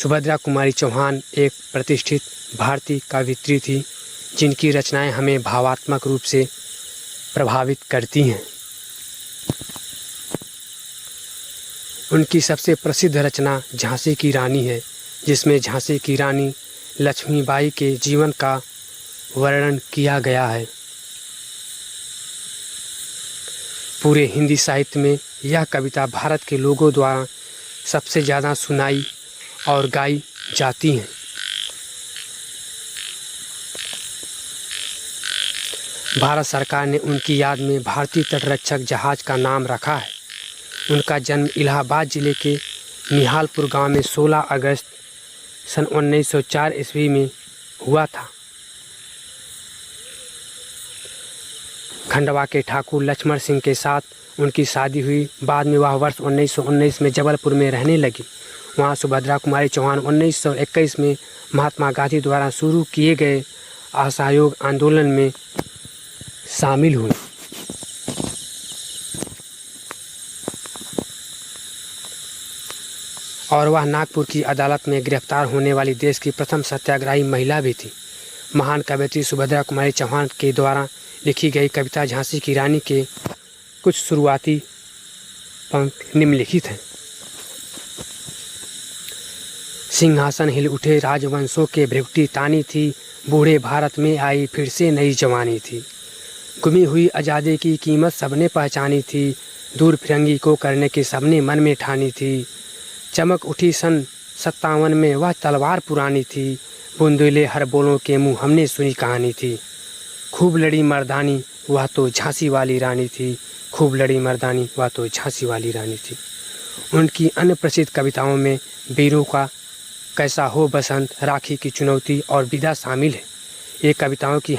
सुभद्रा कुमारी चौहान एक प्रतिष्ठित भारतीय कवयित्री थी जिनकी रचनाएं हमें भावात्मक रूप से प्रभावित करती हैं। उनकी सबसे प्रसिद्ध रचना झांसी की रानी है, जिसमें झांसी की रानी लक्ष्मीबाई के जीवन का वर्णन किया गया है। पूरे हिंदी साहित्य में यह कविता भारत के लोगों द्वारा सबसे ज़्यादा सुनाई और गाई जाती हैं। भारत सरकार ने उनकी याद में भारतीय तटरक्षक जहाज का नाम रखा है। उनका जन्म इलाहाबाद जिले के निहालपुर गांव में 16 अगस्त सन 1904 ईस्वी में हुआ था। खंडवा के ठाकुर लक्ष्मण सिंह के साथ उनकी शादी हुई। बाद में वह वर्ष 1919 में जबलपुर में रहने लगी। वहाँ सुभद्रा कुमारी चौहान 1921 में महात्मा गांधी द्वारा शुरू किए गए असहयोग आंदोलन में शामिल हुई। और वह नागपुर की अदालत में गिरफ्तार होने वाली देश की प्रथम सत्याग्रही महिला भी थी। महान कवयित्री सुभद्रा कुमारी चौहान के द्वारा लिखी गई कविता झांसी की रानी के कुछ शुरुआती पंक्ति निम्नलिखित हैं। सिंहासन हिल उठे राजवंशों के भृगुटी तानी थी, बूढ़े भारत में आई फिर से नई जवानी थी। गुमी हुई आज़ादी की कीमत सबने पहचानी थी, दूर फिरंगी को करने की सबने मन में ठानी थी। चमक उठी सन 57 में वह तलवार पुरानी थी, बुंदेले हर बोलों के मुँह हमने सुनी कहानी थी। खूब लड़ी मर्दानी वह तो झांसी वाली रानी थी, खूब लड़ी मर्दानी वह तो झांसी वाली रानी थी। उनकी अन्य प्रसिद्ध कविताओं में वीरों का कैसा हो बसंत, राखी की चुनौती और विदा शामिल है। ये कविताओं की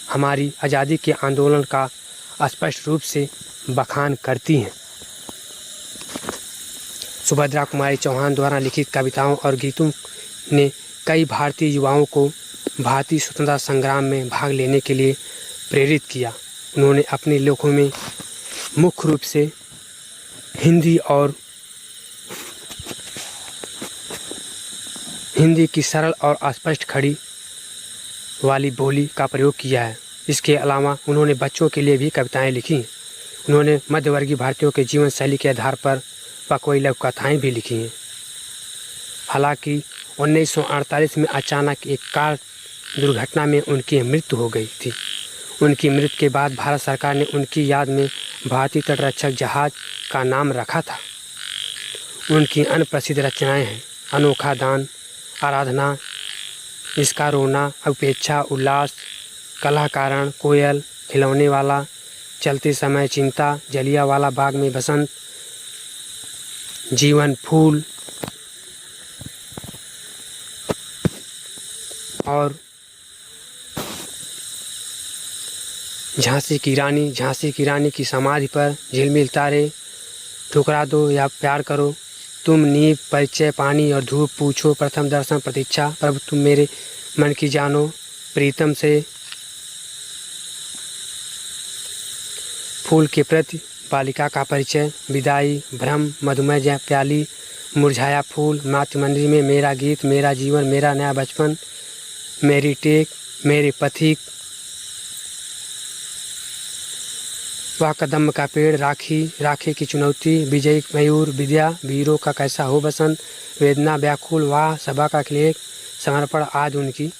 हमारी आज़ादी के आंदोलन का स्पष्ट रूप से बखान करती हैं। सुभद्रा कुमारी चौहान द्वारा लिखित कविताओं और गीतों ने कई भारतीय युवाओं को भारतीय स्वतंत्रता संग्राम में भाग लेने के लिए प्रेरित किया। उन्होंने अपने लेखों में मुख्य रूप से हिंदी की सरल और स्पष्ट खड़ी वाली बोली का प्रयोग किया है। इसके अलावा उन्होंने बच्चों के लिए भी कविताएं लिखी हैं। उन्होंने मध्यवर्गीय भारतीयों के जीवन शैली के आधार पर पकवई लघु कथाएँ भी लिखी हैं। हालांकि 1948 में अचानक एक कार दुर्घटना में उनकी मृत्यु हो गई थी। उनकी मृत्यु के बाद भारत सरकार ने उनकी याद में भारतीय तटरक्षक जहाज का नाम रखा था। उनकी अन्य प्रसिद्ध रचनाएं हैं अनोखा दान, आराधना, इसका रोना, उपेक्षा, उल्लास, कलह कारण, कोयल, खिलौने वाला, चलते समय चिंता, जलियांवाला बाग में बसंत, जीवन फूल और झांसी की रानी की समाधि पर झिलमिल तारे, ठुकरा दो या प्यार करो, तुम नींव, परिचय, पानी और धूप, पूछो, प्रथम दर्शन, प्रतीक्षा, प्रभु तुम मेरे मन की जानो, प्रीतम से, फूल के प्रति, बालिका का परिचय, विदाई, भ्रम, मधुमय प्याली, मुरझाया फूल, मातृ मंदिर में, मेरा गीत, मेरा जीवन, मेरा नया बचपन, मेरी टेक, मेरे पथिक, वह कदम का पेड़, राखी की चुनौती, विजयी मयूर, विद्या, वीरों का कैसा हो बसंत, वेदना, व्याकुल, वाह, सभा का क्लेश, समर्पण आदि उनकी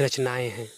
रचनाएं हैं।